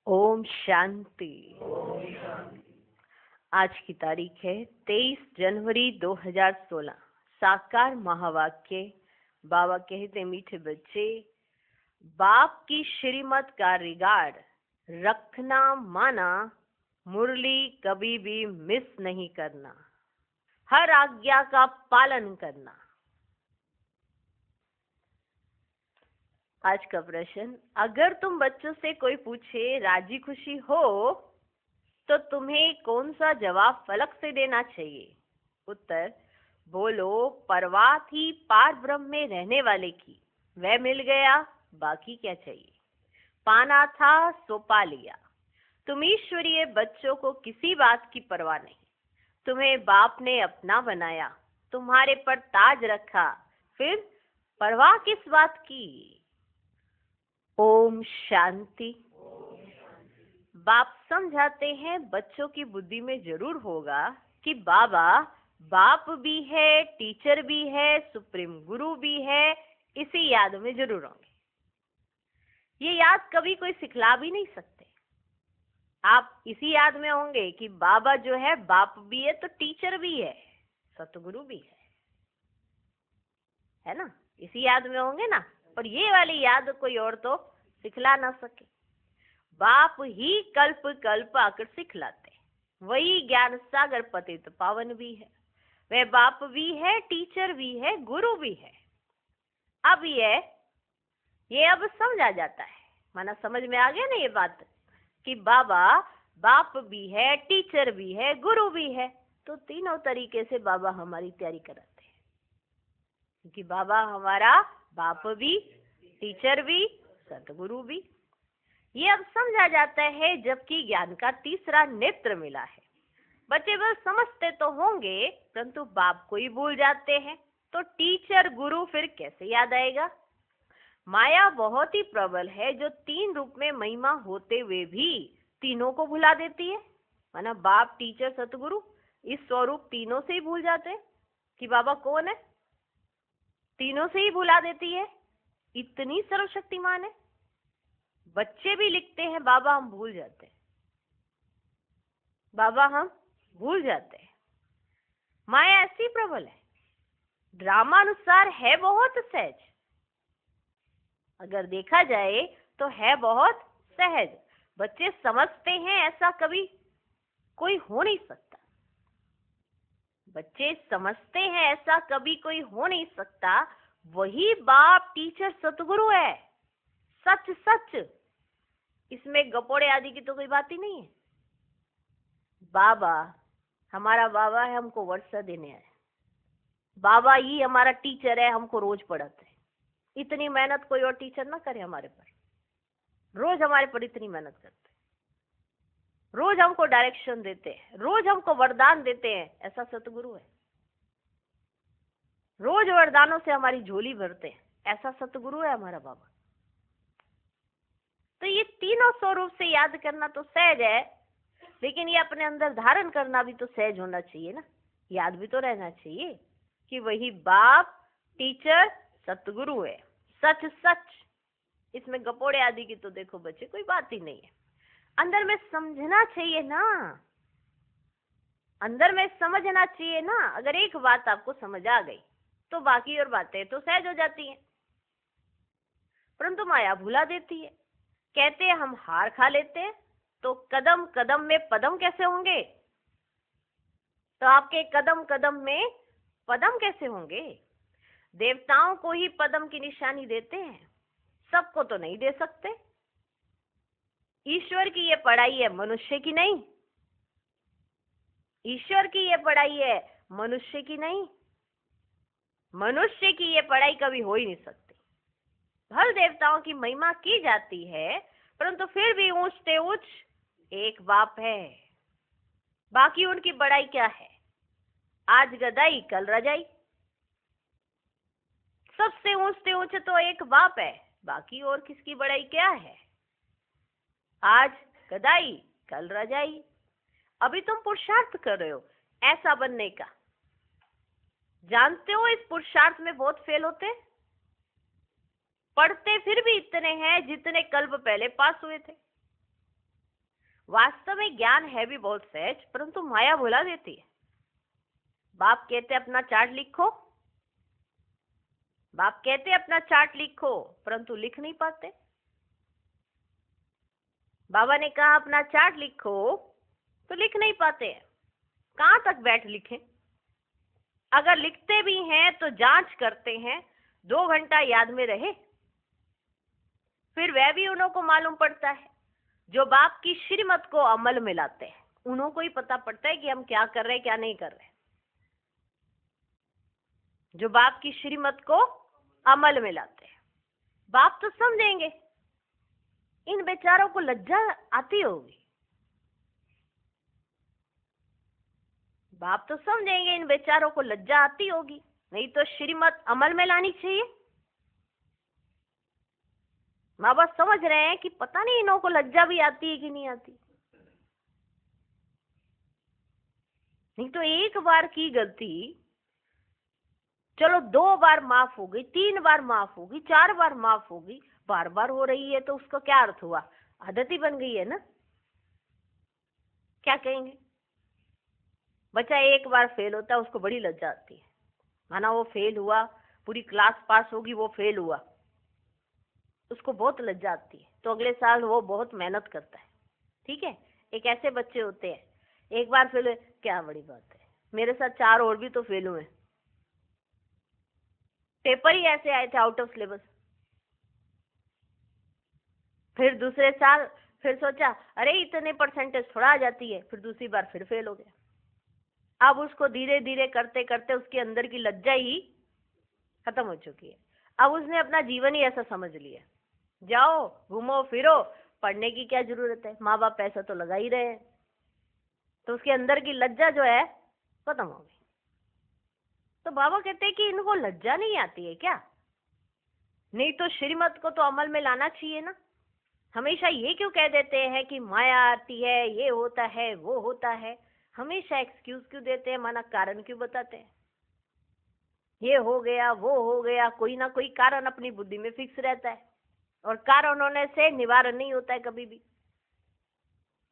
ओम शांति। आज की तारीख है 23 जनवरी 2016। साकार महावाक्य। बाबा कहते, मीठे बच्चे, बाप की श्रीमत का रिगार्ड रखना माना, मुरली कभी भी मिस नहीं करना, हर आज्ञा का पालन करना। आज का प्रश्न, अगर तुम बच्चों से कोई पूछे राजी खुशी हो तो तुम्हें कौन सा जवाब फलक से देना चाहिए? उत्तर, बोलो परवाह थी पार ब्रह्म में रहने वाले की, वह मिल गया, बाकी क्या चाहिए। पाना था सो पा लिया। तुम ईश्वरीय बच्चों को किसी बात की परवाह नहीं। तुम्हें बाप ने अपना बनाया, तुम्हारे पर ताज रखा, फिर परवाह किस बात की। ओम शांति। बाप समझाते हैं, बच्चों की बुद्धि में जरूर होगा कि बाबा बाप भी है, टीचर भी है, सुप्रीम गुरु भी है। इसी याद में जरूर होंगे। ये याद कभी कोई सिखला भी नहीं सकते। आप इसी याद में होंगे कि बाबा जो है बाप भी है तो टीचर भी है, सतगुरु भी है ना। इसी याद में होंगे ना। और ये वाली याद कोई और तो सिखला ना सके। बाप ही कल्प कल्प आकर सिखलाते। वही ज्ञान सागर पतित पावन भी है। वह बाप भी है, टीचर भी है, गुरु भी है। अब ये अब समझ आ जाता है, माना समझ में आ गया ना ये बात कि बाबा बाप भी है, टीचर भी है, गुरु भी है। तो तीनों तरीके से बाबा हमारी तैयारी कराते हैं, क्योंकि बाबा हमारा बाप भी, टीचर भी, सतगुरु भी। ये अब समझा जाता है जबकि ज्ञान का तीसरा नेत्र मिला है। बच्चे बस समझते तो होंगे, परंतु बाप को ही भूल जाते हैं, तो टीचर गुरु फिर कैसे याद आएगा। माया बहुत ही प्रबल है, जो तीन रूप में महिमा होते हुए भी तीनों को भुला देती है। माना बाप, टीचर, सतगुरु, इस स्वरूप तीनों से ही भूल जाते हैं कि बाबा कौन है। तीनों से ही भुला देती है, इतनी सर्वशक्तिमान है। बच्चे भी लिखते हैं, बाबा हम भूल जाते हैं, बाबा हम भूल जाते हैं। माया ऐसी प्रबल है, ड्रामानुसार है बहुत सहज। अगर देखा जाए तो है बहुत सहज। बच्चे समझते हैं ऐसा कभी कोई हो नहीं सकता। बच्चे समझते हैं ऐसा कभी कोई हो नहीं सकता। वही बाप, टीचर, सतगुरु है। सच सच, इसमें गपोड़े आदि की तो कोई बात ही नहीं है। बाबा हमारा बाबा है, हमको वर्षा देने आए। बाबा ही हमारा टीचर है, हमको रोज पढ़ाते हैं। इतनी मेहनत कोई और टीचर ना करे हमारे पर। रोज हमारे पर इतनी मेहनत करते हैं, रोज हमको डायरेक्शन देते हैं, रोज हमको वरदान देते हैं। ऐसा सतगुरु है। रोज वरदानों से हमारी झोली भरते हैं। ऐसा सतगुरु है हमारा बाबा। तो ये तीनों स्वरूप से याद करना तो सहज है, लेकिन ये अपने अंदर धारण करना भी तो सहज होना चाहिए ना। याद भी तो रहना चाहिए कि वही बाप, टीचर, सतगुरु है। सच सच, इसमें गपोड़े आदि की तो देखो बच्चे कोई बात ही नहीं है। अंदर में समझना चाहिए ना, अंदर में समझना चाहिए ना। अगर एक बात आपको समझ आ गई तो बाकी और बातें तो सहज हो जाती हैं, परंतु माया भुला देती है। कहते हैं हम हार खा लेते हैं तो कदम कदम में पदम कैसे होंगे। तो आपके कदम कदम में पदम कैसे होंगे। देवताओं को ही पदम की निशानी देते हैं, सबको तो नहीं दे सकते। ईश्वर की ये पढ़ाई है, मनुष्य की नहीं। ईश्वर की ये पढ़ाई है, मनुष्य की नहीं। मनुष्य की ये पढ़ाई कभी हो ही नहीं सकती। हर देवताओं की महिमा की जाती है, परंतु फिर भी ऊंचते ऊंच एक बाप है। बाकी उनकी बड़ाई क्या है। आज गदाई कल रजाई। सबसे ऊंचते ऊंचे तो एक बाप है, बाकी और किसकी बड़ाई क्या है। आज गदाई कल रजाई। अभी तुम पुरुषार्थ कर रहे हो ऐसा बनने का। जानते हो इस पुरुषार्थ में बहुत फेल होते। पढ़ते फिर भी इतने हैं जितने कल्प पहले पास हुए थे। वास्तव में ज्ञान है भी बहुत सहज, परंतु माया भुला देती है। बाप कहते अपना चार्ट लिखो, बाप कहते अपना चार्ट लिखो, परंतु लिख नहीं पाते। बाबा ने कहा अपना चार्ट लिखो, तो लिख नहीं पाते। कहां तक बैठ लिखें? अगर लिखते भी हैं तो जांच करते हैं 2 घंटा याद में रहे, फिर वह भी उन्हों को मालूम पड़ता है। जो बाप की श्रीमत को अमल में लाते हैं उन्हों को ही पता पड़ता है कि हम क्या कर रहे हैं क्या नहीं कर रहे। जो बाप की श्रीमत को अमल में लाते हैं, बाप तो समझेंगे। इन बेचारों को लज्जा आती होगी, बाप तो समझेंगे, इन बेचारों को लज्जा आती होगी। नहीं तो श्रीमत अमल में लानी चाहिए। माँ बाप समझ रहे हैं कि पता नहीं इन्हों को लज्जा भी आती है कि नहीं आती। नहीं तो एक बार की गलती चलो 2 बार माफ हो गई, 3 बार माफ होगी, 4 बार माफ होगी, बार बार हो रही है तो उसका क्या अर्थ हुआ? आदत ही बन गई है ना। क्या कहेंगे? बच्चा एक बार फेल होता है उसको बड़ी लज्जा आती है, माना वो फेल हुआ, पूरी क्लास पास होगी, वो फेल हुआ, उसको बहुत लज्जा आती है। तो अगले साल वो बहुत मेहनत करता है। ठीक है, एक ऐसे बच्चे होते हैं एक बार फेल हुए, क्या बड़ी बात है, मेरे साथ 4 और भी तो फेल हुए, पेपर ही ऐसे आए थे आउट ऑफ सिलेबस। फिर दूसरे साल फिर सोचा अरे इतने परसेंटेज थोड़ा आ जाती है, फिर दूसरी बार फिर फेल हो गया। अब उसको धीरे धीरे करते करते उसके अंदर की लज्जा ही खत्म हो चुकी है। अब उसने अपना जीवन ही ऐसा समझ लिया, जाओ घूमो फिरो, पढ़ने की क्या जरूरत है, माँ बाप पैसा तो लगा ही रहे हैं। तो उसके अंदर की लज्जा जो है खत्म हो गई। तो बाबा कहते हैं कि इनको लज्जा नहीं आती है क्या? नहीं तो श्रीमत को तो अमल में लाना चाहिए ना। हमेशा ये क्यों कह देते हैं कि माया आती है, ये होता है, वो होता है? हमेशा एक्सक्यूज क्यों देते हैं, माना कारण क्यों बताते हैं? ये हो गया, वो हो गया, कोई ना कोई कारण अपनी बुद्धि में फिक्स रहता है, और कारण होने से निवारण नहीं होता है कभी भी।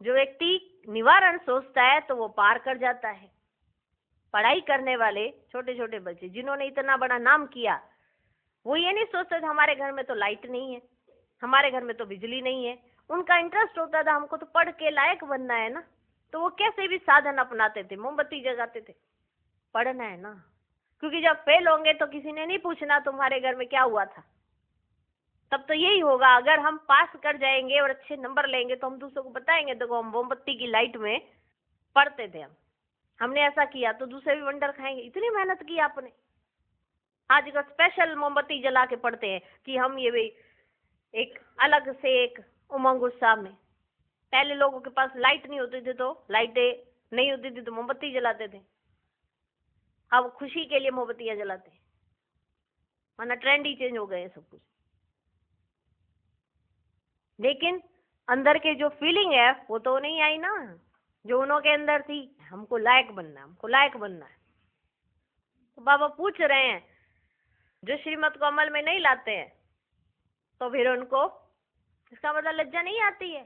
जो व्यक्ति निवारण सोचता है तो वो पार कर जाता है। पढ़ाई करने वाले छोटे छोटे बच्चे जिन्होंने इतना बड़ा नाम किया, वो ये नहीं सोचते थे हमारे घर में तो लाइट नहीं है, हमारे घर में तो बिजली नहीं है। उनका इंटरेस्ट होता था हमको तो पढ़ के लायक बनना है ना, तो वो कैसे भी साधन अपनाते थे, मोमबत्ती जगाते थे, पढ़ना है ना। क्योंकि जब फेल होंगे तो किसी ने नहीं पूछना तुम्हारे घर में क्या हुआ था, तब तो यही होगा। अगर हम पास कर जाएंगे और अच्छे नंबर लेंगे तो हम दूसरों को बताएंगे, देखो हम मोमबत्ती की लाइट में पढ़ते थे, हमने ऐसा किया, तो दूसरे भी वंडर खाएंगे, इतनी मेहनत की आपने। आजकल स्पेशल मोमबत्ती जला के पढ़ते हैं कि हम ये भी एक अलग से एक उमंग उत्साह में। पहले लोगों के पास लाइट नहीं होती थी, तो लाइटें नहीं होती थी तो मोमबत्ती जलाते थे। अब खुशी के लिए मोमबत्तियां जलाते हैं, वरना ट्रेंड ही चेंज हो गए सब कुछ। लेकिन अंदर के जो फीलिंग है वो तो नहीं आई ना, जो उन्हों के अंदर थी, हमको लायक बनना है, हमको लायक बनना है। तो बाबा पूछ रहे हैं जो श्रीमत को अमल में नहीं लाते हैं तो फिर उनको इसका मतलब लज्जा नहीं आती है।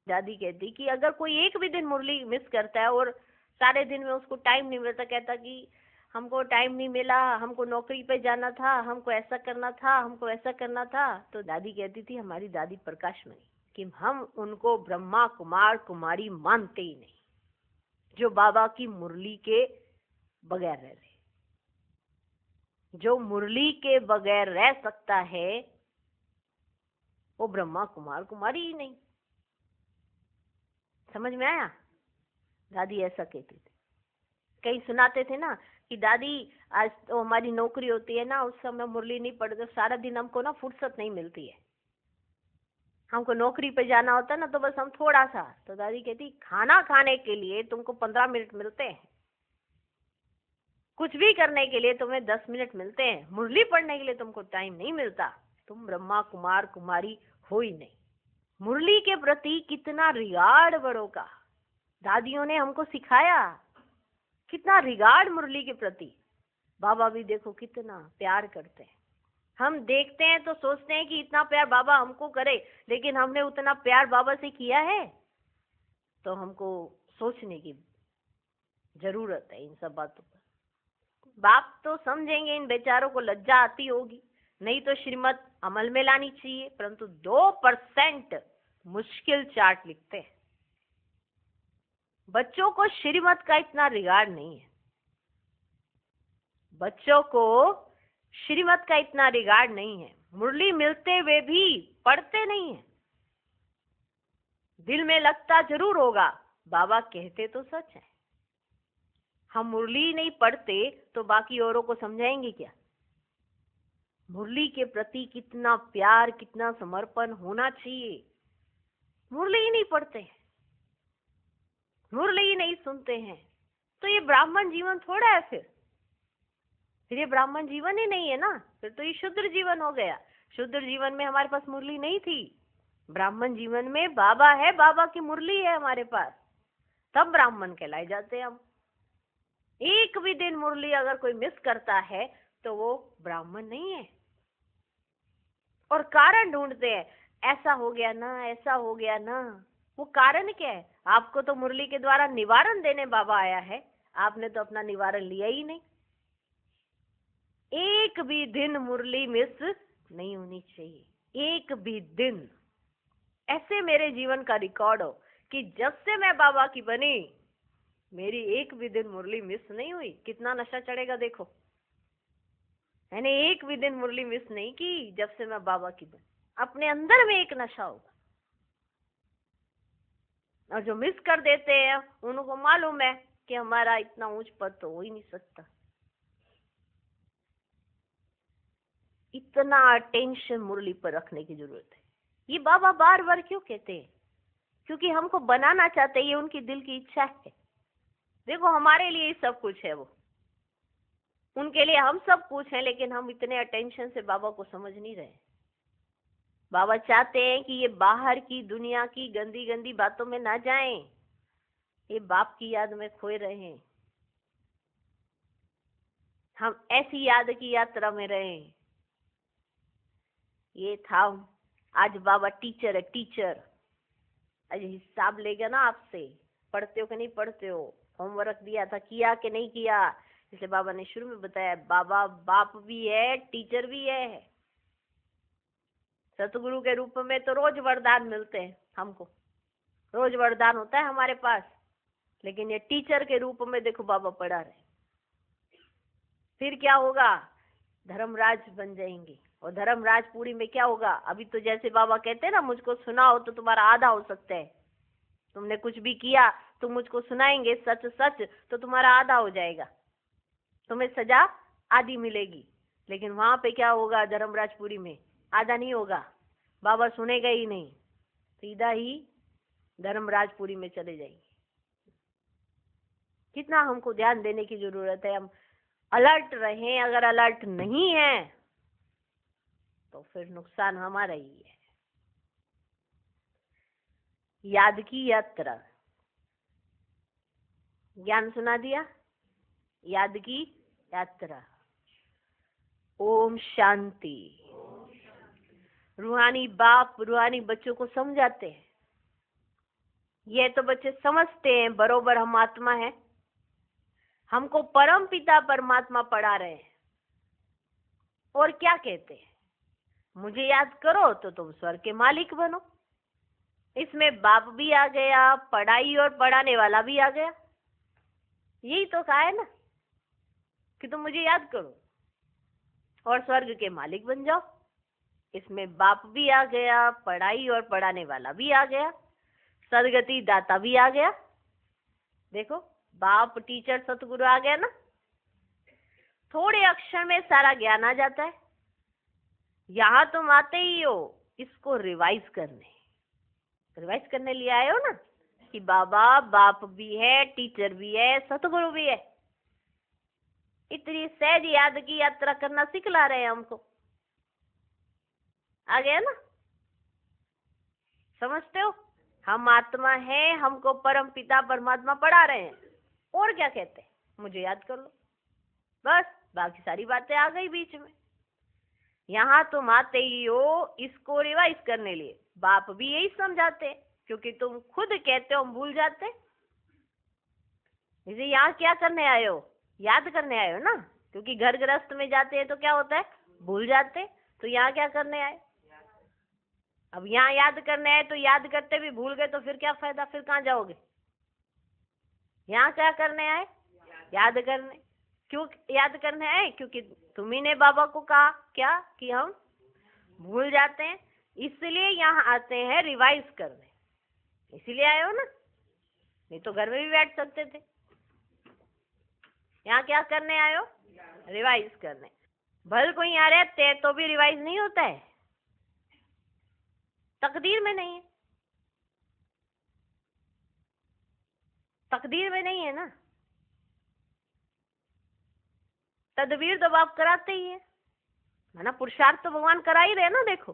दादी कहती कि अगर कोई एक भी दिन मुरली मिस करता है और सारे दिन में उसको टाइम नहीं मिलता, कहता कि हमको टाइम नहीं मिला, हमको नौकरी पे जाना था, हमको ऐसा करना था, हमको ऐसा करना था, तो दादी कहती थी, हमारी दादी प्रकाशमणि, कि हम उनको ब्रह्मा कुमार कुमारी मानते ही नहीं जो बाबा की मुरली के बगैर रह रहे। जो मुरली के बगैर रह सकता है वो ब्रह्मा कुमार कुमारी ही नहीं। समझ में आया? दादी ऐसा कहती थी। कहीं सुनाते थे ना कि दादी आज तो हमारी नौकरी होती है ना, उस समय मुरली नहीं पढ़ते, सारा दिन हमको ना फुर्सत नहीं मिलती है, हमको नौकरी पे जाना होता है ना, तो बस हम थोड़ा सा। तो दादी कहती खाना खाने के लिए तुमको 15 मिनट मिलते हैं, कुछ भी करने के लिए तुम्हें 10 मिनट मिलते हैं, मुरली पढ़ने के लिए तुमको टाइम नहीं मिलता, तुम ब्रह्मा कुमार कुमारी हो ही नहीं। मुरली के प्रति कितना रिगार्ड बड़ों का दादियों ने हमको सिखाया, कितना रिगार्ड मुरली के प्रति। बाबा भी देखो कितना प्यार करते हैं, हम देखते हैं तो सोचते हैं कि इतना प्यार बाबा हमको करे, लेकिन हमने उतना प्यार बाबा से किया है? तो हमको सोचने की जरूरत है इन सब बातों पर। बाप तो समझेंगे, इन बेचारों को लज्जा आती होगी, नहीं तो श्रीमत अमल में लानी चाहिए, परंतु 2% मुश्किल चार्ट लिखते हैं। बच्चों को श्रीमत का इतना रिगार्ड नहीं है, बच्चों को श्रीमत का इतना रिगार्ड नहीं है। मुरली मिलते हुए भी पढ़ते नहीं है। दिल में लगता जरूर होगा, बाबा कहते तो सच है। हम मुरली नहीं पढ़ते तो बाकी औरों को समझाएंगे क्या? मुरली के प्रति कितना प्यार, कितना समर्पण होना चाहिए। मुरली ही नहीं पढ़ते हैं, मुरली ही नहीं सुनते हैं, तो ये ब्राह्मण जीवन थोड़ा है। फिर ये ब्राह्मण जीवन ही नहीं है ना, फिर तो ये शूद्र जीवन हो गया। शूद्र जीवन में हमारे पास मुरली नहीं थी, ब्राह्मण जीवन में बाबा है, बाबा की मुरली है हमारे पास, तब ब्राह्मण कहलाए जाते हैं हम। एक भी दिन मुरली अगर कोई मिस करता है तो वो ब्राह्मण नहीं है। और कारण ढूंढते हैं, ऐसा हो गया ना, ऐसा हो गया ना। वो कारण क्या है? आपको तो मुरली के द्वारा निवारण देने बाबा आया है, आपने तो अपना निवारण लिया ही नहीं। एक भी दिन मुरली मिस नहीं होनी चाहिए, एक भी दिन। ऐसे मेरे जीवन का रिकॉर्ड हो कि जब से मैं बाबा की बनी, मेरी एक भी दिन मुरली मिस नहीं हुई। कितना नशा चढ़ेगा देखो। मैंने एक भी दिन मुरली मिस नहीं की जब से मैं बाबा की बनी। अपने अंदर में एक नशा होगा। और जो मिस कर देते हैं उनको मालूम है कि हमारा इतना ऊंच पद तो हो ही नहीं सकता। इतना अटेंशन मुरली पर रखने की जरूरत है। ये बाबा बार बार क्यों कहते हैं? क्योंकि हमको बनाना चाहते हैं, ये उनकी दिल की इच्छा है। देखो हमारे लिए सब कुछ है, वो उनके लिए हम सब कुछ है, लेकिन हम इतने अटेंशन से बाबा को समझ नहीं रहे। बाबा चाहते हैं कि ये बाहर की दुनिया की गंदी गंदी बातों में ना जाएं, ये बाप की याद में खोए रहें, हम ऐसी याद की यात्रा में रहें। ये था, आज बाबा टीचर है, टीचर। आज हिसाब लेगा ना आपसे, पढ़ते हो कि नहीं पढ़ते हो, होमवर्क दिया था किया कि नहीं किया। इसलिए बाबा ने शुरू में बताया, बाबा बाप भी है, टीचर भी है। सतगुरु के रूप में तो रोज वरदान मिलते हैं हमको, रोज वरदान होता है हमारे पास, लेकिन ये टीचर के रूप में देखो बाबा पढ़ा रहे। फिर क्या होगा? धर्मराज बन जाएंगे। और धर्मराजपुरी में क्या होगा? अभी तो जैसे बाबा कहते हैं ना, मुझको सुनाओ तो तुम्हारा आधा हो सकता है। तुमने कुछ भी किया तो मुझको सुनाएंगे सच सच तो तुम्हारा आधा हो जाएगा, तुम्हें सजा आधी मिलेगी। लेकिन वहां पे क्या होगा? धर्मराजपुरी में आधा नहीं होगा, बाबा सुनेगा ही नहीं, सीधा ही धर्मराजपुरी में चले जाएंगे। कितना हमको ध्यान देने की जरूरत है, हम अलर्ट रहें। अगर अलर्ट नहीं है तो फिर नुकसान हमारा ही है। याद की यात्रा, ज्ञान सुना दिया, याद की यात्रा। ओम शांति। रूहानी बाप रूहानी बच्चों को समझाते हैं। ये तो बच्चे समझते हैं बरोबर हम आत्मा है, हमको परम पिता परमात्मा पढ़ा रहे हैं। और क्या कहते हैं? मुझे याद करो तो तुम स्वर्ग के मालिक बनो। इसमें बाप भी आ गया, पढ़ाई और पढ़ाने वाला भी आ गया। यही तो कहा है ना कि तुम मुझे याद करो और स्वर्ग के मालिक बन जाओ। इसमें बाप भी आ गया, पढ़ाई और पढ़ाने वाला भी आ गया, सदगति दाता भी आ गया। देखो, बाप टीचर सतगुरु आ गया ना। थोड़े अक्षर में सारा ज्ञान आ जाता है। यहाँ तुम आते ही हो इसको रिवाइज करने लिए आए हो ना, कि बाबा बाप भी है, टीचर भी है, सतगुरु भी है। इतनी सहज याद की यात्रा करना सिखला रहे हैं हमको। आ गया ना? समझते हो? हम आत्मा है, हमको परम पिता परमात्मा पढ़ा रहे हैं। और क्या कहते हैं? मुझे याद कर लो, बस बाकी सारी बातें आ गई बीच में। यहाँ तुम आते ही हो इसको रिवाइज करने लिए। बाप भी यही समझाते हैं, क्योंकि तुम खुद कहते हो हम भूल जाते। इसे यहाँ क्या करने आए हो? याद करने आए हो ना, क्योंकि घर गृहस्थ में जाते हैं तो क्या होता है, भूल जाते। तो यहाँ क्या करने आए? अब यहाँ याद करने आए तो याद करते भी भूल गए तो फिर क्या फायदा, फिर कहाँ जाओगे? यहाँ क्या करने आए? याद करने। क्यों याद करने आए? क्योंकि तुम्ही ने बाबा को कहा क्या कि हम भूल जाते हैं, इसलिए यहाँ आते हैं रिवाइज करने। इसीलिए आए हो ना, नहीं तो घर में भी बैठ सकते थे। यहाँ क्या करने आए हो? रिवाइज करने। भल कोई यहाँ रहते हैं तो भी रिवाइज नहीं होता है, तकदीर में नहीं है, तकदीर में नहीं है ना। तदबीर तो बाप कराते ही है ना, पुरुषार्थ तो भगवान करा ही रहे ना। देखो,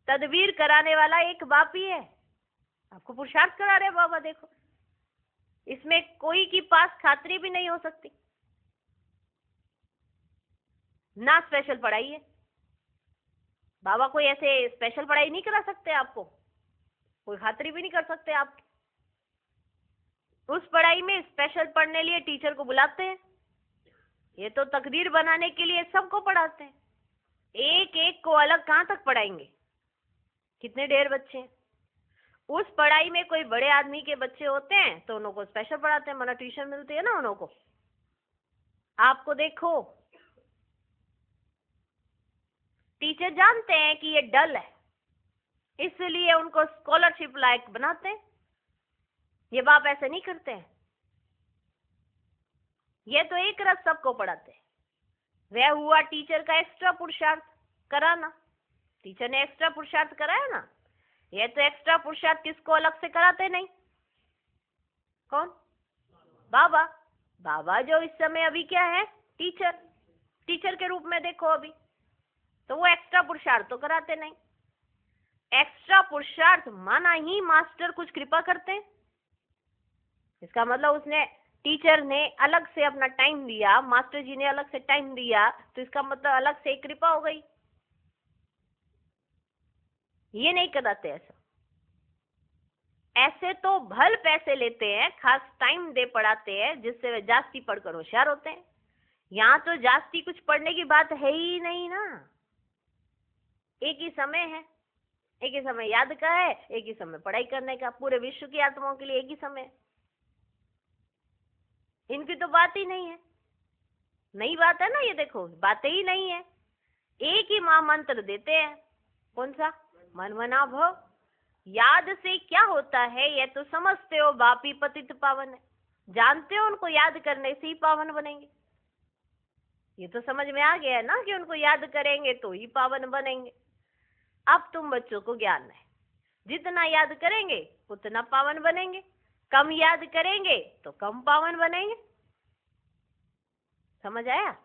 तदबीर कराने वाला एक बाप ही है, आपको पुरुषार्थ करा रहे बाबा। देखो, इसमें कोई की पास खातरी भी नहीं हो सकती ना। स्पेशल पढ़ाई है, बाबा कोई ऐसे स्पेशल पढ़ाई नहीं करा सकते आपको, कोई खातरी भी नहीं कर सकते आप। उस पढ़ाई में स्पेशल पढ़ने लिए टीचर को बुलाते हैं, ये तो तकदीर बनाने के लिए सबको पढ़ाते हैं। एक एक को अलग कहाँ तक पढ़ाएंगे, कितने ढेर बच्चे हैं। उस पढ़ाई में कोई बड़े आदमी के बच्चे होते हैं तो उनको स्पेशल पढ़ाते हैं, मतलब ट्यूशन मिलती है ना उनको। आपको देखो, टीचर जानते हैं कि ये डल है, इसलिए उनको स्कॉलरशिप लायक बनाते हैं। ये बाप ऐसे नहीं करते हैं, ये तो एक रस सबको पढ़ाते हैं। वह हुआ टीचर का एक्स्ट्रा पुरुषार्थ कराना। टीचर ने एक्स्ट्रा पुरुषार्थ कराया ना, ये तो एक्स्ट्रा पुरुषार्थ किसको अलग से कराते नहीं। कौन? बाबा। बाबा जो इस समय अभी क्या है, टीचर, टीचर के रूप में देखो अभी, तो वो एक्स्ट्रा पुरुषार्थ तो कराते नहीं। एक्स्ट्रा पुरुषार्थ माना ही मास्टर कुछ कृपा करते हैं, इसका मतलब उसने, टीचर ने अलग से अपना टाइम दिया, मास्टर जी ने अलग से टाइम दिया, तो इसका मतलब अलग से कृपा हो गई। ये नहीं कराते ऐसा। ऐसे तो भल पैसे लेते हैं, खास टाइम दे पढ़ाते हैं, जिससे वे जास्ती पढ़कर होशियार होते हैं। यहाँ तो जास्ती कुछ पढ़ने की बात है ही नहीं ना। एक ही समय है, एक ही समय याद का है, एक ही समय पढ़ाई करने का। पूरे विश्व की आत्माओं के लिए एक ही समय है। इनकी तो बात ही नहीं है, नई बात है ना ये। देखो, बातें ही नहीं है। एक ही महामंत्र देते हैं, कौन सा? मन मना भव। याद से क्या होता है ये तो समझते हो, बापी पतित पावन है, जानते हो उनको याद करने से ही पावन बनेंगे। ये तो समझ में आ गया है ना कि उनको याद करेंगे तो ही पावन बनेंगे। अब तुम बच्चों को ज्ञान है, जितना याद करेंगे उतना पावन बनेंगे, कम याद करेंगे तो कम पावन बनेंगे। समझ आया?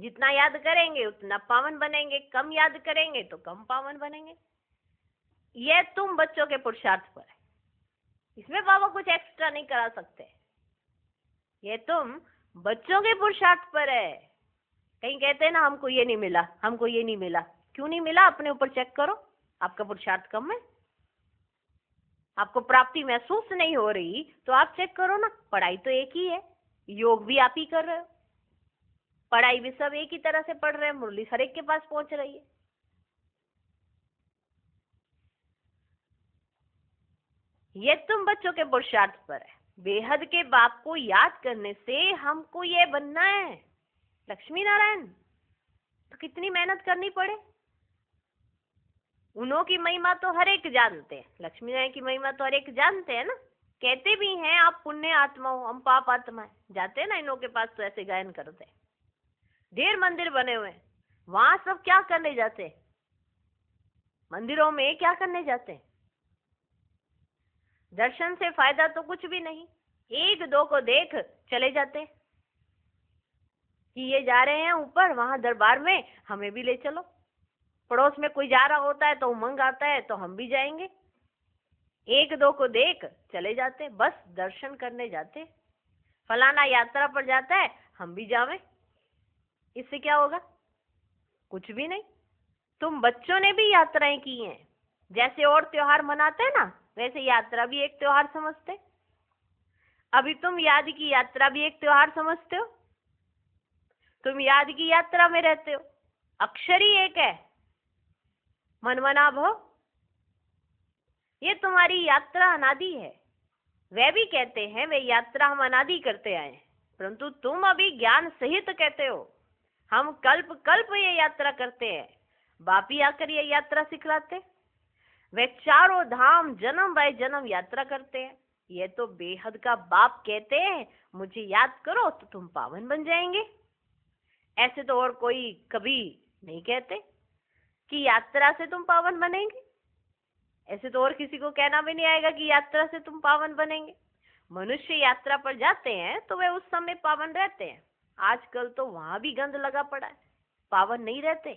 जितना याद करेंगे उतना पावन बनेंगे, कम याद करेंगे तो कम पावन बनेंगे। ये तुम बच्चों के पुरुषार्थ पर है, इसमें बाबा कुछ एक्स्ट्रा नहीं करा सकते। ये तुम बच्चों के पुरुषार्थ पर है। कहीं कहते हैं ना हमको ये नहीं मिला, हमको ये नहीं मिला। क्यों नहीं मिला? अपने ऊपर चेक करो, आपका पुरुषार्थ कम है, आपको प्राप्ति महसूस नहीं हो रही तो आप चेक करो ना। पढ़ाई तो एक ही है, योग भी आप ही कर रहे हो, पढ़ाई भी सब एक ही तरह से पढ़ रहे हैं, मुरली हर एक के पास पहुंच रही है। ये तुम बच्चों के पुरुषार्थ पर है। बेहद के बाप को याद करने से हमको ये बनना है लक्ष्मी नारायण, तो कितनी मेहनत करनी पड़े। उन्हों की महिमा तो हर एक जानते हैं, लक्ष्मी नारायण की महिमा तो हर एक जानते हैं ना। कहते भी हैं आप पुण्य आत्मा हो, हम पाप आत्मा है। जाते हैं ना इनों के पास तो ऐसे गायन करते हैं। ढेर मंदिर बने हुए हैं, वहां सब क्या करने जाते हैं? मंदिरों में क्या करने जाते हैं? दर्शन से फायदा तो कुछ भी नहीं, एक दो को देख चले जाते कि ये जा रहे हैं ऊपर, वहां दरबार में, हमें भी ले चलो। पड़ोस में कोई जा रहा होता है तो उमंग आता है तो हम भी जाएंगे। एक दो को देख चले जाते, बस दर्शन करने जाते। फलाना यात्रा पर जाता है, हम भी जावें। इससे क्या होगा? कुछ भी नहीं। तुम बच्चों ने भी यात्राएं की हैं, जैसे और त्योहार मनाते हैं ना, वैसे यात्रा भी एक त्योहार समझते। अभी तुम याद की यात्रा भी एक त्योहार समझते हो। तुम याद की यात्रा में रहते हो, अक्षर ही एक है, मनमनाभ हो। ये तुम्हारी यात्रा अनादि है। वे भी कहते हैं वे यात्रा हम अनादि करते आए हैं, परंतु तुम अभी ज्ञान सहित कहते हो हम कल्प कल्प ये यात्रा करते हैं। बाप ही आकर ये यात्रा सिखलाते। वे चारों धाम जन्म बाय जन्म यात्रा करते हैं। ये तो बेहद का बाप कहते हैं मुझे याद करो तो तुम पावन बन जाएंगे। ऐसे तो और कोई कभी नहीं कहते कि यात्रा से तुम पावन बनेंगे। ऐसे तो और किसी को कहना भी नहीं आएगा कि यात्रा से तुम पावन बनेंगे। मनुष्य यात्रा पर जाते हैं तो वे उस समय पावन रहते हैं। आजकल तो वहां भी गंद लगा पड़ा है, पावन नहीं रहते।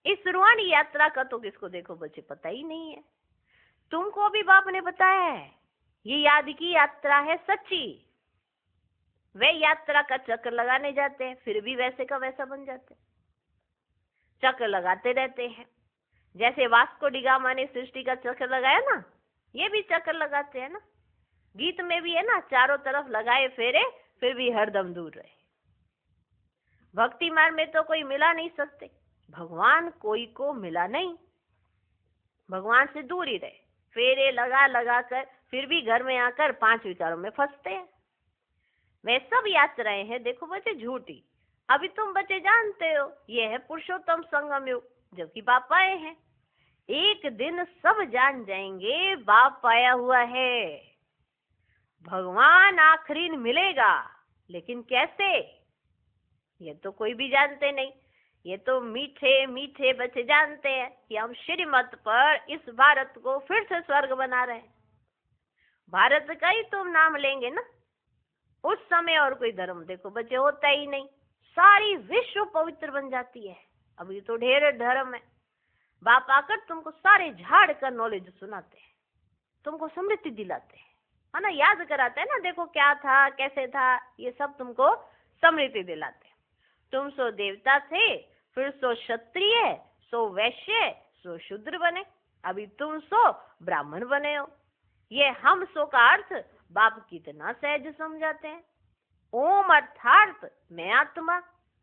इस रूहानी यात्रा का तो किसको देखो बच्चे पता ही नहीं है। तुमको भी बाप ने बताया है ये याद की यात्रा है सच्ची। वे यात्रा का चक्कर लगाने जाते हैं, फिर भी वैसे का वैसा बन जाते हैं, चक्कर लगाते रहते हैं। जैसे वास्को डी गामा ने सृष्टि का चक्कर लगाया ना, ये भी चक्कर लगाते हैं ना। गीत में भी है ना, चारों तरफ लगाए फेरे फिर भी हरदम दूर रहे। भक्ति मार्ग में तो कोई मिला नहीं सकते, भगवान कोई को मिला नहीं, भगवान से दूर ही रहे। फेरे लगा लगा कर फिर भी घर में आकर पांच विचारों में फंसते हैं। वे सब यात्राएं हैं देखो बच्चे झूठी। अभी तुम बच्चे जानते हो ये है पुरुषोत्तम संगम युग, जबकि बाप आए हैं। एक दिन सब जान जाएंगे बाप आया हुआ है। भगवान आखिरी मिलेगा, लेकिन कैसे ये तो कोई भी जानते नहीं। ये तो मीठे मीठे बच्चे जानते हैं कि हम श्रीमत पर इस भारत को फिर से स्वर्ग बना रहे हैं। भारत का ही तुम नाम लेंगे ना, उस समय और कोई धर्म देखो बच्चे होता ही नहीं, सारी विश्व पवित्र बन जाती है। अभी तो ढेर धर्म है। बाप आकर तुमको सारे झाड़ का नॉलेज सुनाते हैं, तुमको समृद्धि दिलाते हैं, है ना, याद कराते हैं ना, देखो क्या था कैसे था, ये सब तुमको समृद्धि दिलाते हैं। तुम सो देवता थे, फिर सो क्षत्रिय, सो वैश्य, सो शूद्र बने, अभी तुम सो ब्राह्मण बने हो। ये हम सो का अर्थ बाप कितना सहज समझाते हैं। ओम अर्थात मैं आत्मा,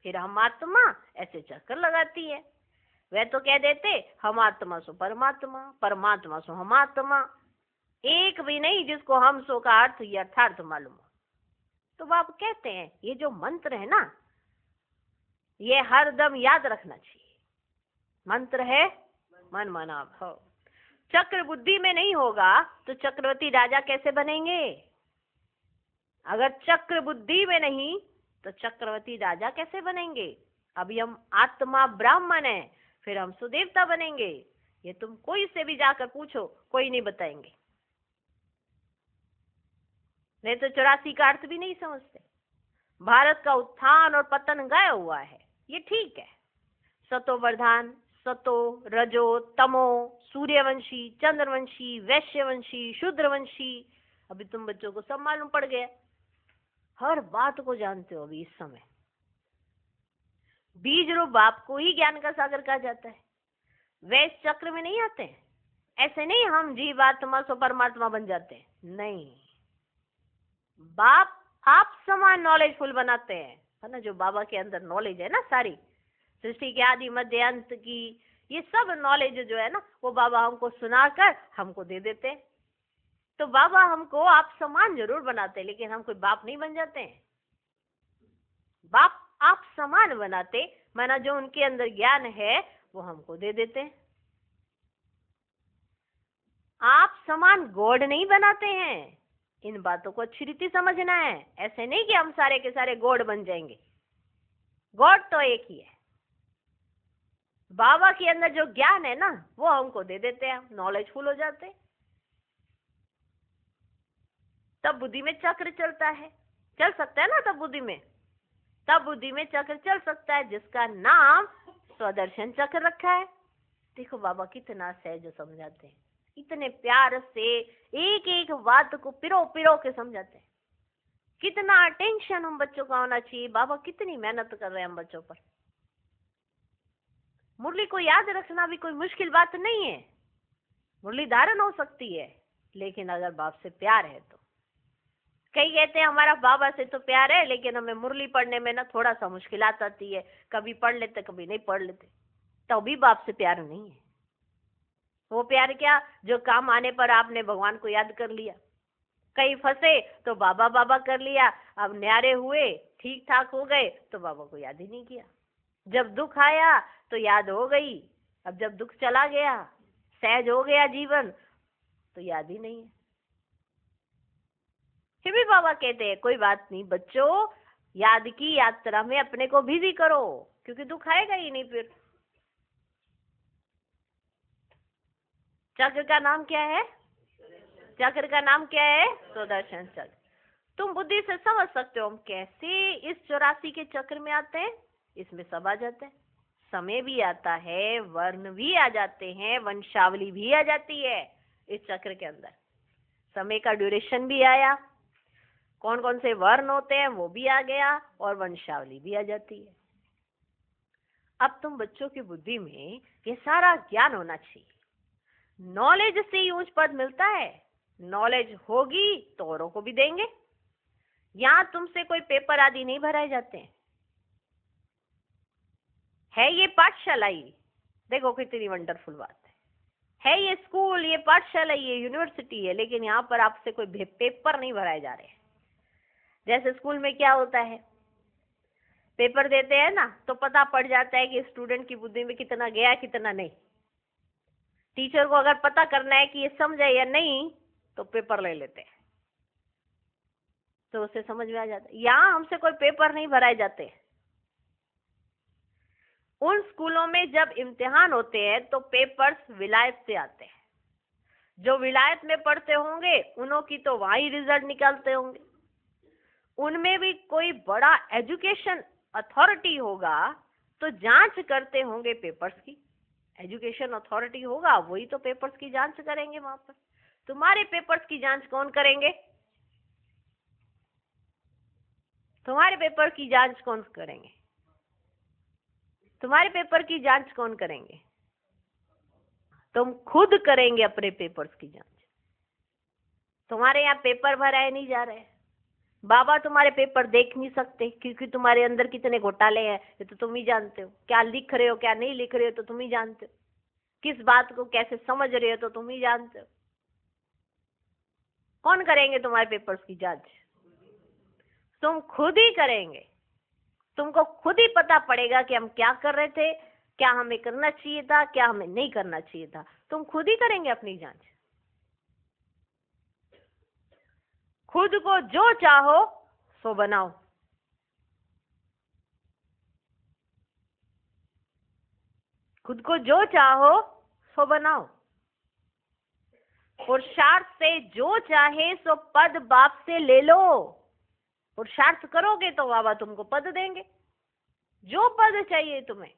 फिर हम आत्मा, ऐसे चक्कर लगाती है। वे तो कह देते हम आत्मा सो परमात्मा, परमात्मा सो हम आत्मा, एक भी नहीं जिसको हम सो का अर्थ यथार्थ मालूम हो। तो बाप कहते हैं ये जो मंत्र है ना, ये हर दम याद रखना चाहिए। मंत्र है मन मना भव। चक्र बुद्धि में नहीं होगा तो चक्रवर्ती राजा कैसे बनेंगे? अगर चक्र बुद्धि में नहीं तो चक्रवर्ती राजा कैसे बनेंगे? अभी हम आत्मा ब्राह्मण है, फिर हम सुदेवता बनेंगे। ये तुम कोई से भी जाकर पूछो, कोई नहीं बताएंगे। नहीं तो 84 का अर्थ भी नहीं समझते। भारत का उत्थान और पतन गाया हुआ है, ये ठीक है। सतो वर्धान, सतो रजो तमो, सूर्यवंशी, चंद्रवंशी, वैश्यवंशी, शूद्रवंशी, अभी तुम बच्चों को सब मालूम पड़ गया, हर बात को जानते हो। अभी इस समय बीज रूप बाप को ही ज्ञान का सागर कहा जाता है। वे इस चक्र में नहीं आते हैं। ऐसे नहीं हम जीवात्मा सो परमात्मा बन जाते हैं, नहीं। बाप आप समान नॉलेजफुल बनाते हैं, है ना। जो बाबा के अंदर नॉलेज है ना, सारी सृष्टि के आदि मध्य अंत की, ये सब नॉलेज जो है ना, वो बाबा हमको सुनाकर हमको दे देते हैं। तो बाबा हमको आप समान जरूर बनाते हैं, लेकिन हम कोई बाप नहीं बन जाते हैं। बाप आप समान बनाते, माना जो उनके अंदर ज्ञान है वो हमको दे देते हैं। आप समान गॉड नहीं बनाते हैं। इन बातों को अच्छी रीति समझना है। ऐसे नहीं कि हम सारे के सारे गॉड बन जाएंगे। गॉड तो एक ही है। बाबा के अंदर जो ज्ञान है ना, वो हमको दे देते हैं, नॉलेजफुल हो जाते हैं। तब बुद्धि में चक्र चलता है, चल सकता है ना। तब बुद्धि में चक्र चल सकता है, जिसका नाम स्वदर्शन चक्र रखा है। देखो बाबा कितना सहज समझाते हैं, इतने प्यार से एक एक बात को पिरो पिरो के समझाते हैं। कितना अटेंशन हम बच्चों का होना चाहिए, बाबा कितनी मेहनत कर रहे हैं हम बच्चों पर। मुरली को याद रखना भी कोई मुश्किल बात नहीं है, मुरली धारण हो सकती है, लेकिन अगर बाप से प्यार है तो। कई कहते हैं हमारा बाबा से तो प्यार है, लेकिन हमें मुरली पढ़ने में ना थोड़ा सा मुश्किलात आती है, कभी पढ़ लेते कभी नहीं पढ़ लेते, तो भी बाप से प्यार नहीं है। वो प्यार क्या, जो काम आने पर आपने भगवान को याद कर लिया। कहीं फंसे तो बाबा बाबा कर लिया, अब न्यारे हुए ठीक ठाक हो गए तो बाबा को याद ही नहीं किया। जब दुख आया तो याद हो गई, अब जब दुख चला गया, सहज हो गया जीवन, तो याद ही नहीं है। फिर भी बाबा कहते हैं कोई बात नहीं बच्चों, याद की यात्रा में अपने को बिजी करो, क्योंकि दुख आएगा ही नहीं फिर। चक्र का नाम क्या है? चक्र का नाम क्या है? सुदर्शन चक्र। तुम बुद्धि से समझ सकते हो हम कैसे इस 84 के चक्र में आते हैं। इसमें सब आ जाते हैं, समय भी आता है, वर्ण भी आ जाते हैं, वंशावली भी आ जाती है इस चक्र के अंदर। समय का ड्यूरेशन भी आया, कौन कौन से वर्ण होते हैं वो भी आ गया, और वंशावली भी आ जाती है। अब तुम बच्चों की बुद्धि में ये सारा ज्ञान होना चाहिए। नॉलेज से ही ऊंच पद मिलता है, नॉलेज होगी तो औरों को भी देंगे। यहां तुमसे कोई पेपर आदि नहीं भराए जाते हैं। है ये पाठशाला ही, देखो कितनी वंडरफुल बात है ये स्कूल, ये पाठशाला, ये यूनिवर्सिटी है, लेकिन यहाँ पर आपसे कोई पेपर नहीं भराए जा रहे हैं। जैसे स्कूल में क्या होता है, पेपर देते हैं ना तो पता पड़ जाता है कि स्टूडेंट की बुद्धि में कितना गया कितना नहीं। टीचर को अगर पता करना है कि ये समझे या नहीं तो पेपर ले लेते हैं, तो उसे समझ में आ जाता है। यहाँ हमसे कोई पेपर नहीं भराए जाते। उन स्कूलों में जब इम्तिहान होते हैं तो पेपर्स विलायत से आते हैं। जो विलायत में पढ़ते होंगे उन्हों की तो वहां ही रिजल्ट निकालते होंगे। उनमें भी कोई बड़ा एजुकेशन अथॉरिटी होगा तो जांच करते होंगे पेपर्स की। एजुकेशन अथॉरिटी होगा वही तो पेपर्स की जांच करेंगे वहां पर। तुम्हारे पेपर्स की जांच कौन करेंगे? तुम्हारे पेपर की जांच कौन करेंगे? तुम्हारे पेपर की जांच कौन करेंगे? तुम खुद करेंगे अपने पेपर्स की जांच। तुम्हारे यहाँ पेपर भराए नहीं जा रहे, बाबा तुम्हारे पेपर देख नहीं सकते, क्योंकि तुम्हारे अंदर कितने घोटाले हैं ये तो तुम ही जानते हो। क्या लिख रहे हो क्या नहीं लिख रहे हो तो तुम ही जानते हो। किस बात को कैसे समझ रहे हो तो तुम ही जानते हो। कौन करेंगे तुम्हारे पेपर्स की जांच? तुम खुद ही करेंगे। तुमको खुद ही पता पड़ेगा कि हम क्या कर रहे थे, क्या हमें करना चाहिए था, क्या हमें नहीं करना चाहिए था। तुम खुद ही करेंगे अपनी जांच। खुद को जो चाहो सो बनाओ। खुद को जो चाहो सो बनाओ। पुरुषार्थ से जो चाहे सो पद बाप से ले लो। पुरुषार्थ करोगे तो बाबा तुमको पद देंगे। जो पद चाहिए तुम्हें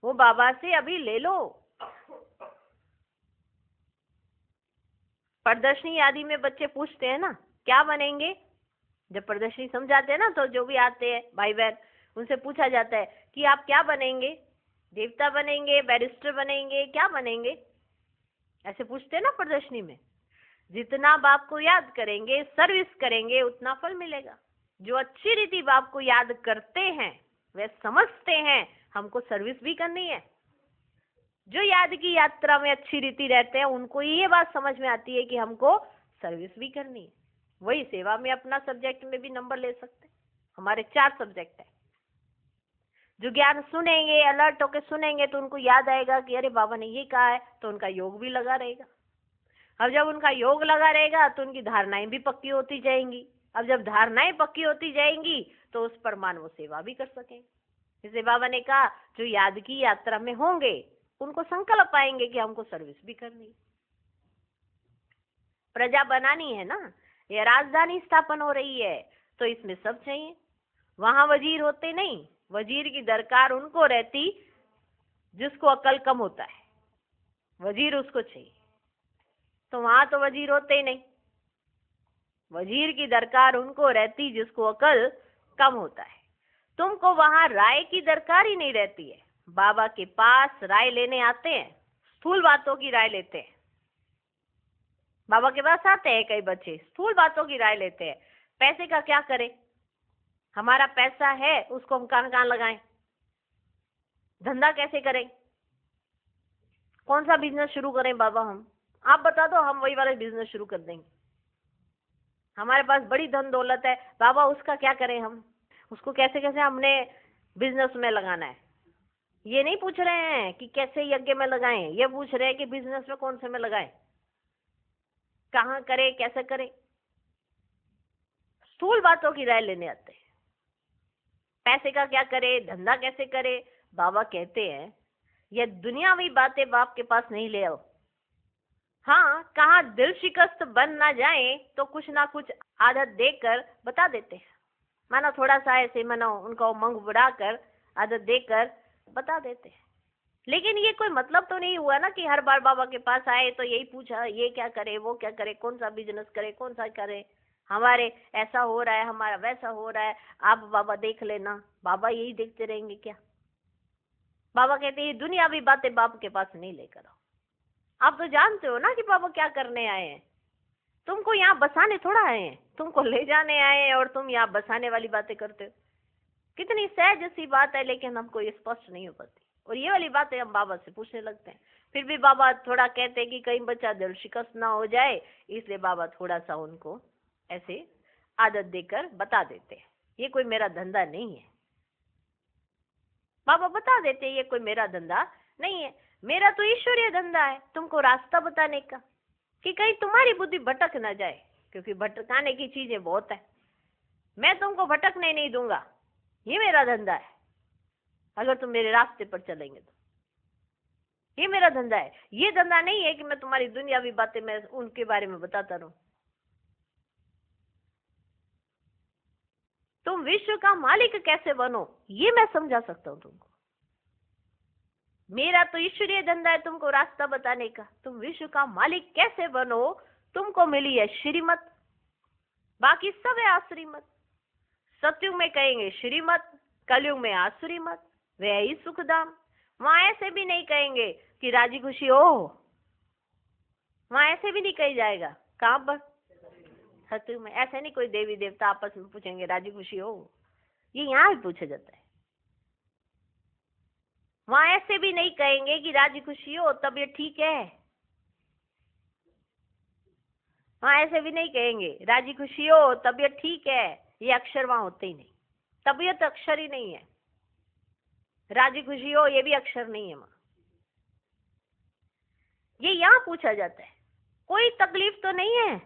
वो बाबा से अभी ले लो। प्रदर्शनी आदि में बच्चे पूछते हैं ना क्या बनेंगे, जब प्रदर्शनी समझाते हैं ना तो जो भी आते हैं भाई बहन उनसे पूछा जाता है कि आप क्या बनेंगे, देवता बनेंगे, बैरिस्टर बनेंगे, क्या बनेंगे, ऐसे पूछते हैं ना प्रदर्शनी में। जितना बाप को याद करेंगे, सर्विस करेंगे, उतना फल मिलेगा। जो अच्छी रीति बाप को याद करते हैं वे समझते हैं हमको सर्विस भी करनी है। जो याद की यात्रा में अच्छी रीति रहते हैं उनको ये बात समझ में आती है कि हमको सर्विस भी करनी है। वही सेवा में अपना सब्जेक्ट में भी नंबर ले सकते हैं। हमारे 4 सब्जेक्ट है। जो ज्ञान सुनेंगे, अलर्ट होके सुनेंगे तो उनको याद आएगा कि अरे बाबा ने ये कहा है, तो उनका योग भी लगा रहेगा। अब जब उनका योग लगा रहेगा तो उनकी धारणाएं भी पक्की होती जाएंगी। अब जब धारणाएं पक्की होती जाएंगी तो उस पर मान वो सेवा भी कर सकेंगे। जैसे बाबा ने कहा जो याद की यात्रा में होंगे उनको संकल्प आएंगे कि हमको सर्विस भी करनी है, प्रजा बनानी है ना, ये राजधानी स्थापन हो रही है तो इसमें सब चाहिए। वहां वजीर होते नहीं, वजीर की दरकार उनको रहती जिसको अकल कम होता है, वजीर उसको चाहिए। तो वहां तो वजीर होते ही नहीं, वजीर की दरकार उनको रहती जिसको अकल कम होता है। तुमको वहां राय की दरकार ही नहीं रहती है। बाबा के पास राय लेने आते हैं, स्थूल बातों की राय लेते हैं। बाबा के पास आते हैं कई बच्चे, स्थूल बातों की राय लेते हैं। पैसे का क्या करें, हमारा पैसा है उसको हम कहां कहां लगाएं, धंधा कैसे करें, कौन सा बिजनेस शुरू करें बाबा, हम आप बता दो, हम वही वाला बिजनेस शुरू कर देंगे। हमारे पास बड़ी धन दौलत है बाबा, उसका क्या करें, हम उसको कैसे कैसे हमने बिजनेस में लगाना है। ये नहीं पूछ रहे हैं कि कैसे यज्ञ में लगाएं, ये पूछ रहे हैं कि बिजनेस में कौन से में लगाएं, कहाँ करें, कैसे करें। स्थूल बातों की राय लेने आते हैं। पैसे का क्या करे, धंधा कैसे करे। बाबा कहते हैं ये दुनियावी बातें बाप के पास नहीं ले आओ। हाँ, कहाँ दिल शिकस्त बन ना जाए तो कुछ ना कुछ आदत देकर बता देते हैं। मानो थोड़ा सा ऐसे मानो उनका उमंग बढ़ाकर आदत देकर बता देते हैं। लेकिन ये कोई मतलब तो नहीं हुआ ना कि हर बार बाबा के पास आए तो यही पूछा ये क्या करे, वो क्या करे, कौन सा बिजनेस करे, कौन सा करे, हमारे ऐसा हो रहा है, हमारा वैसा हो रहा है, आप बाबा देख लेना। बाबा यही देखते रहेंगे क्या? बाबा कहते हैं दुनियावी बातें बाप के पास नहीं लेकर आओ। आप तो जानते हो ना कि बाबा क्या करने आए हैं। तुमको यहाँ बसाने थोड़ा आए हैं, तुमको ले जाने आए हैं और तुम यहाँ बसाने वाली बातें करते हो। कितनी सहज सी बात है, लेकिन हमको ये स्पष्ट नहीं हो पाती। और ये वाली बातें हम बाबा से पूछने लगते हैं। फिर भी बाबा थोड़ा कहते हैं कि कहीं बच्चा दिल शिकस्त ना हो जाए, इसलिए बाबा थोड़ा सा उनको ऐसे आदत देकर बता देते हैं। ये कोई मेरा धंधा नहीं है। बाबा बता देते ये कोई मेरा धंधा नहीं है, मेरा तो ईश्वरीय धंधा है तुमको रास्ता बताने का, कि कहीं तुम्हारी बुद्धि भटक ना जाए, क्योंकि भटकाने की चीजें बहुत है। मैं तुमको भटकने नहीं दूंगा, ये मेरा धंधा है। अगर तुम मेरे रास्ते पर चलेंगे तो ये मेरा धंधा है। ये धंधा नहीं है कि मैं तुम्हारी दुनियावी बातें मैं उनके बारे में बताता रहूं। तुम विश्व का मालिक कैसे बनो, ये मैं समझा सकता हूं तुमको। मेरा तो ईश्वरीय धंधा है तुमको रास्ता बताने का। तुम विश्व का मालिक कैसे बनो, तुमको मिली है श्रीमत, बाकी सब है आश्रीमत। सतयुग में कहेंगे श्रीमत, कलयुग में आसुरीमत, वे ही सुखधाम। वहां ऐसे भी नहीं कहेंगे कि राजी खुशी हो, वहां ऐसे भी नहीं कही जाएगा। कहां पर? सतयुग में ऐसे नहीं कोई देवी देवता आपस में पूछेंगे राजी खुशी हो, ये यहाँ भी पूछा जाता है। वहां ऐसे भी नहीं कहेंगे कि राजी खुशी हो, तबीयत ठीक है। वहां ऐसे भी नहीं कहेंगे राजी खुशी हो, तबीयत ठीक है। ये अक्षर वहां होते ही नहीं। तबीयत अक्षर ही नहीं है, राजी खुशी हो ये भी अक्षर नहीं है वहां। ये यहाँ पूछा जाता है। कोई तकलीफ तो नहीं है,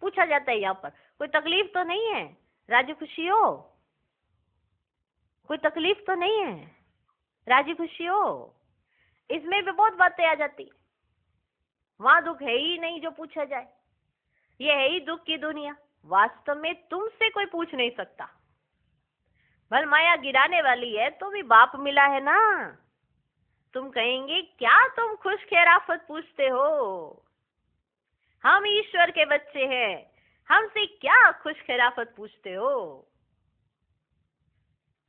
पूछा जाता है यहाँ पर, कोई तकलीफ तो नहीं है, राजी खुशी हो, कोई तकलीफ तो नहीं है, राजी खुशी हो। इसमें भी बहुत बातें आ जाती। वहां दुख है ही नहीं जो पूछा जाए, ये है ही दुख की दुनिया। वास्तव में तुमसे कोई पूछ नहीं सकता। भल माया गिराने वाली है तो भी बाप मिला है ना। तुम कहेंगे क्या तुम खुश खैराफत पूछते हो, हम ईश्वर के बच्चे हैं, हमसे क्या खुश खैराफत पूछते हो।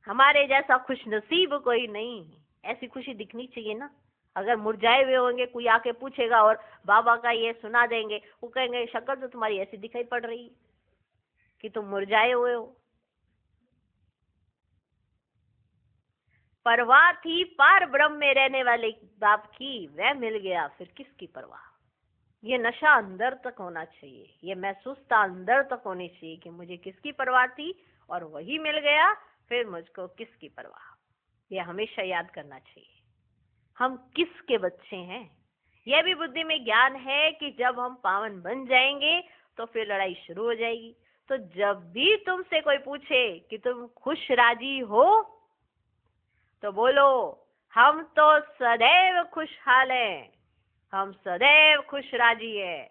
हमारे जैसा खुश नसीब कोई नहीं। ऐसी खुशी दिखनी चाहिए ना। अगर मुरझाए हुए होंगे, कोई आके पूछेगा और बाबा का ये सुना देंगे, वो कहेंगे शक्ल तो तुम्हारी ऐसी दिखाई पड़ रही है कि तुम मुरझाए हुए हो। परवाह थी पार ब्रह्म में रहने वाले बाप की, वह मिल गया फिर किसकी परवाह। ये नशा अंदर तक होना चाहिए, ये महसूसता अंदर तक होनी चाहिए कि मुझे किसकी परवाह थी और वही मिल गया, फिर मुझको किसकी परवाह। ये हमेशा याद करना चाहिए। हम किसके बच्चे हैं। यह भी बुद्धि में ज्ञान है कि जब हम पावन बन जाएंगे तो फिर लड़ाई शुरू हो जाएगी। तो जब भी तुमसे कोई पूछे कि तुम खुश राजी हो, तो बोलो हम तो सदैव खुशहाल हैं, हम सदैव खुश राजी है।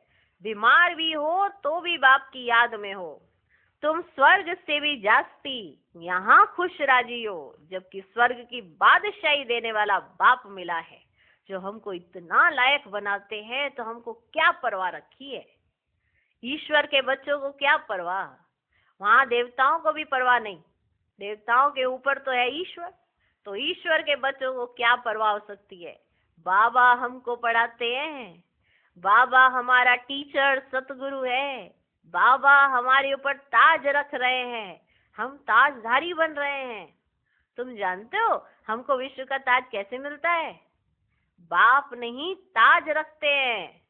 बीमार भी हो तो भी बाप की याद में हो। तुम स्वर्ग से भी जास्ती यहाँ खुश राजी हो, जबकि स्वर्ग की बादशाही देने वाला बाप मिला है, जो हमको इतना लायक बनाते हैं, तो हमको क्या परवाह रखी है। ईश्वर के बच्चों को क्या परवाह, वहां देवताओं को भी परवाह नहीं, देवताओं के ऊपर तो है ईश्वर, तो ईश्वर के बच्चों को क्या परवाह हो सकती है। बाबा हमको पढ़ाते हैं, बाबा हमारा टीचर सतगुरु है, बाबा हमारे ऊपर ताज रख रहे हैं, हम ताजधारी बन रहे हैं। तुम जानते हो हमको विश्व का ताज कैसे मिलता है? बाप नहीं ताज रखते हैं,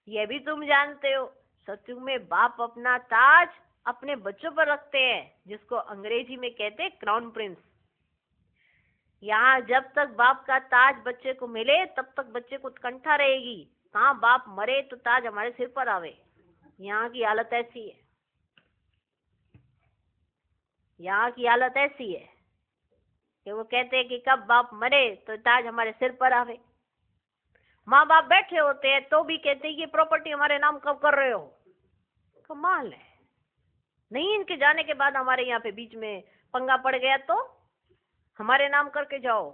यह भी तुम जानते हो। सत्युग में बाप अपना ताज अपने बच्चों पर रखते हैं, जिसको अंग्रेजी में कहते हैं क्राउन प्रिंस। यहाँ जब तक बाप का ताज बच्चे को मिले तब तक बच्चे को उत्कंठा रहेगी, कहाँ बाप मरे तो ताज हमारे सिर पर आवे। यहाँ की हालत ऐसी है, यहाँ की हालत ऐसी है कि वो कहते हैं कि कब बाप मरे तो ताज हमारे सिर पर आवे। माँ बाप बैठे होते हैं तो भी कहते हैं ये प्रॉपर्टी हमारे नाम कब कर रहे हो। कमाल है। नहीं, इनके जाने के बाद हमारे यहाँ पे बीच में पंगा पड़ गया तो हमारे नाम करके जाओ,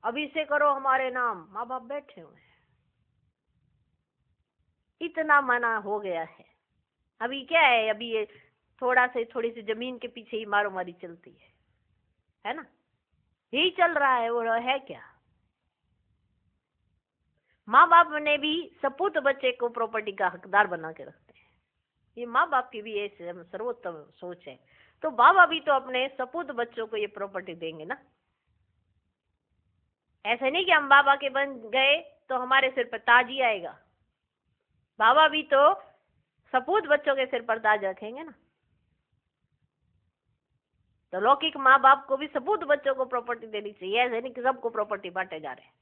अभी से करो हमारे नाम। माँ बाप बैठे हुए हैं, इतना मना हो गया है। अभी क्या है, अभी ये थोड़ी सी जमीन के पीछे ही मारो मारी चलती है ना, यही चल रहा है। वो है क्या, माँ बाप ने भी सपूत बच्चे को प्रॉपर्टी का हकदार बना के रखते हैं। ये माँ बाप की भी ये सर्वोत्तम सोच है। तो बाबा भी तो अपने सपूत बच्चों को ये प्रॉपर्टी देंगे ना। ऐसे नहीं कि हम बाबा के बन गए तो हमारे सिर पर ताज ही आएगा, बाबा भी तो सपूत बच्चों के सिर पर ताज रखेंगे ना। तो लौकिक माँ बाप को भी सपूत बच्चों को प्रॉपर्टी देनी चाहिए, ऐसे नहीं कि सबको प्रॉपर्टी बांटे जा रहे हैं।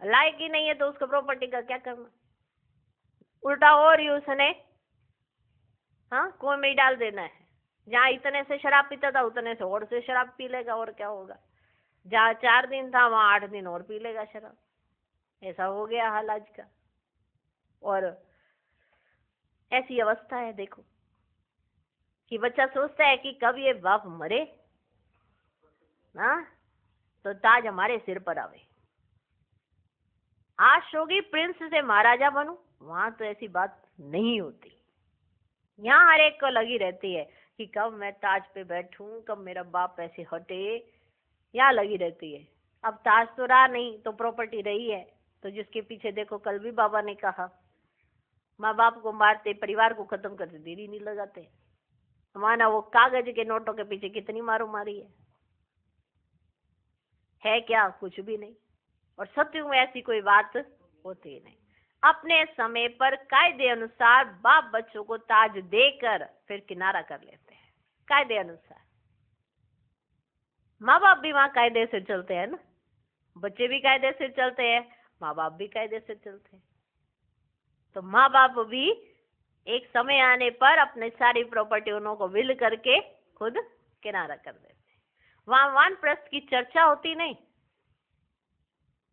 लायक ही नहीं है तो उसको प्रॉपर्टी का क्या करना। उल्टा और ही उसने कुएं में ही डाल देना है। जहाँ इतने से शराब पीता था उतने से और से शराब पी लेगा, और क्या होगा। जहाँ 4 दिन था वहां 8 दिन और पी लेगा शराब। ऐसा हो गया हाल आज का। और ऐसी अवस्था है देखो कि बच्चा सोचता है कि कब ये बाप मरे ना तो ताज हमारे सिर पर आवे। आश होगी प्रिंस से महाराजा बनूं, वहां तो ऐसी बात नहीं होती। यहाँ हर एक को लगी रहती है कि कब मैं ताज पे बैठूं, कब मेरा बाप ऐसे हटे, यहाँ लगी रहती है। अब ताज तो रहा नहीं तो प्रॉपर्टी रही है, तो जिसके पीछे देखो, कल भी बाबा ने कहा माँ बाप को मारते, परिवार को खत्म करते, देरी नहीं लगाते। हमारा वो कागज के नोटों के पीछे कितनी मारो मारी है क्या? कुछ भी नहीं। और सत्युग में ऐसी कोई बात होती ही नहीं। अपने समय पर कायदे अनुसार बाप बच्चों को ताज देकर फिर किनारा कर लेते हैं, कायदे अनुसार। माँ बाप भी वहां कायदे से चलते हैं ना, बच्चे भी कायदे से चलते हैं, माँ बाप भी कायदे से चलते हैं। तो माँ बाप भी एक समय आने पर अपनी सारी प्रॉपर्टी उन्हों को विल करके खुद किनारा कर देते हैं। वहां वानप्रस्थ की चर्चा होती नहीं।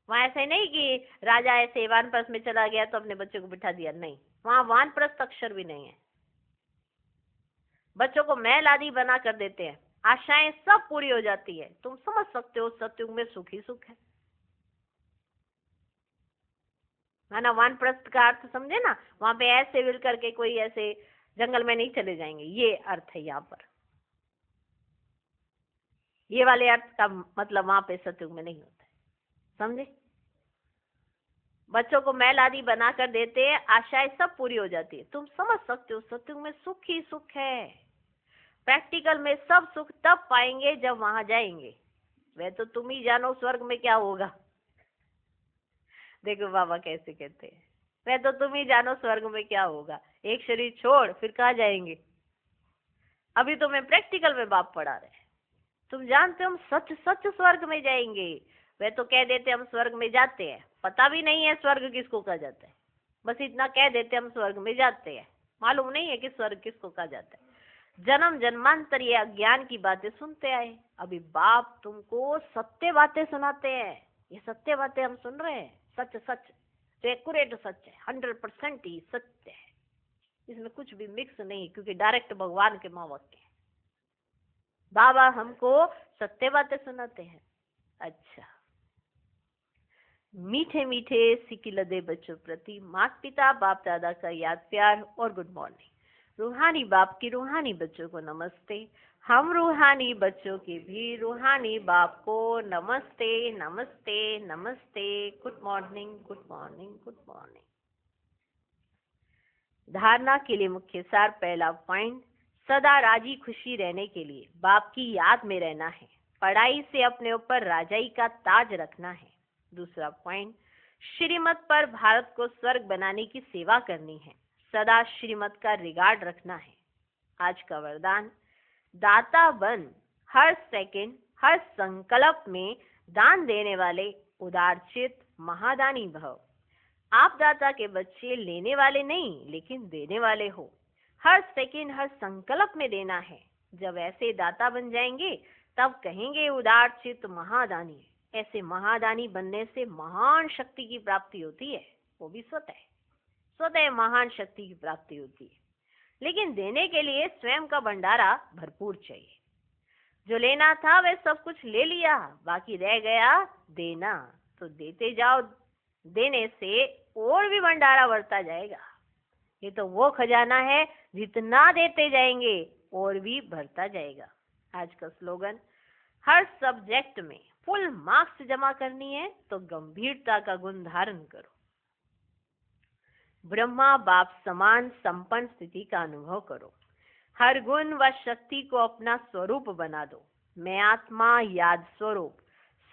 वहां ऐसे नहीं कि राजा ऐसे वानप्रस्थ में चला गया तो अपने बच्चों को बिठा दिया, नहीं, वहां वानप्रस्थ अक्षर भी नहीं है। बच्चों को महल आदि बना कर देते हैं, आशाएं सब पूरी हो जाती है। तुम समझ सकते हो सत्युग में सुख ही सुख है ना। वानप्रस्थ का अर्थ समझे ना, वहां पे ऐसे विल करके कोई ऐसे जंगल में नहीं चले जाएंगे, ये अर्थ है यहाँ पर। ये वाले अर्थ का मतलब वहां पे सत्युग में नहीं होता है, समझे। बच्चों को महल आदि बनाकर देते हैं, आशाएं सब पूरी हो जाती है। तुम समझ सकते हो सत्युग में सुख ही सुख है। प्रैक्टिकल में सब सुख तब पाएंगे जब वहां जाएंगे। वह तो तुम ही जानो स्वर्ग में क्या होगा। देखो बाबा कैसे कहते हैं, वह तो तुम ही जानो स्वर्ग में क्या होगा। एक शरीर छोड़ फिर कहाँ जाएंगे। अभी तो मैं प्रैक्टिकल में बाप पढ़ा रहे हैं। तुम जानते हो हम सच सच स्वर्ग में जाएंगे। वे तो कह देते हम स्वर्ग में जाते हैं, पता भी नहीं है स्वर्ग किसको कहा जाता है। बस इतना कह देते हम स्वर्ग में जाते हैं, मालूम नहीं है कि स्वर्ग किसको कहा जाता है। जन्म जन्मांतर ये अज्ञान की बातें सुनते आए। अभी बाप तुमको सत्य बातें सुनाते हैं। ये सत्य बातें हम सुन रहे हैं, सच सच जो एक्यूरेट सच है, 100% ही सत्य है। इसमें कुछ भी मिक्स नहीं, क्योंकि डायरेक्ट भगवान के माँ वाक्य है। बाबा हमको सत्य बातें सुनाते हैं। अच्छा, मीठे मीठे सिकिलदे बच्चों प्रति माता पिता बाप दादा का याद प्यार और गुड मॉर्निंग। रूहानी बाप की रूहानी बच्चों को नमस्ते। हम रूहानी बच्चों के भी रूहानी बाप को नमस्ते नमस्ते नमस्ते। Good morning good morning good morning. धारणा के लिए मुख्य सार। पहला पॉइंट, सदा राजी खुशी रहने के लिए बाप की याद में रहना है। पढ़ाई से अपने ऊपर राजाई का ताज रखना है। दूसरा पॉइंट, श्रीमत पर भारत को स्वर्ग बनाने की सेवा करनी है। सदा श्रीमत का रिगार्ड रखना है। आज का वरदान, दाता बन, हर सेकंड हर संकल्प में दान देने वाले उदारचित महादानी भव। आप दाता के बच्चे लेने वाले नहीं लेकिन देने वाले हो। हर सेकंड हर संकल्प में देना है। जब ऐसे दाता बन जाएंगे तब कहेंगे उदारचित महादानी। ऐसे महादानी बनने से महान शक्ति की प्राप्ति होती है, वो भी स्वतः महान शक्ति की प्राप्ति होती है। लेकिन देने के लिए स्वयं का भंडारा भरपूर चाहिए। जो लेना था वह सब कुछ ले लिया, बाकी रह गया देना। तो देते जाओ, देने से और भी भंडारा बढ़ता जाएगा। ये तो वो खजाना है, जितना देते जाएंगे और भी बढ़ता जाएगा। आज का स्लोगन, हर सब्जेक्ट में फुल मार्क्स जमा करनी है तो गंभीरता का गुण धारण करो। ब्रह्मा बाप समान संपन्न स्थिति का अनुभव करो। हर गुण व शक्ति को अपना स्वरूप बना दो। मैं आत्मा याद स्वरूप,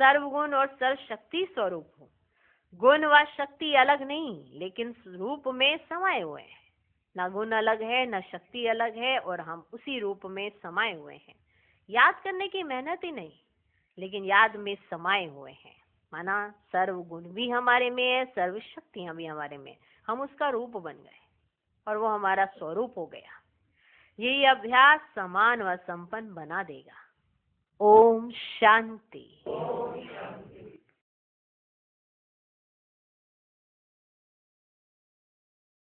सर्वगुण और सर्वशक्ति स्वरूप हूँ। गुण व शक्ति अलग नहीं लेकिन रूप में समाये हुए हैं। न गुण अलग है न शक्ति अलग है और हम उसी रूप में समाये हुए हैं। याद करने की मेहनत ही नहीं लेकिन याद में समाये हुए हैं। माना सर्व गुण भी हमारे में है, सर्व शक्तियां भी हमारे में, हम उसका रूप बन गए और वो हमारा स्वरूप हो गया। यही अभ्यास समान व संपन्न बना देगा। ओम शांति।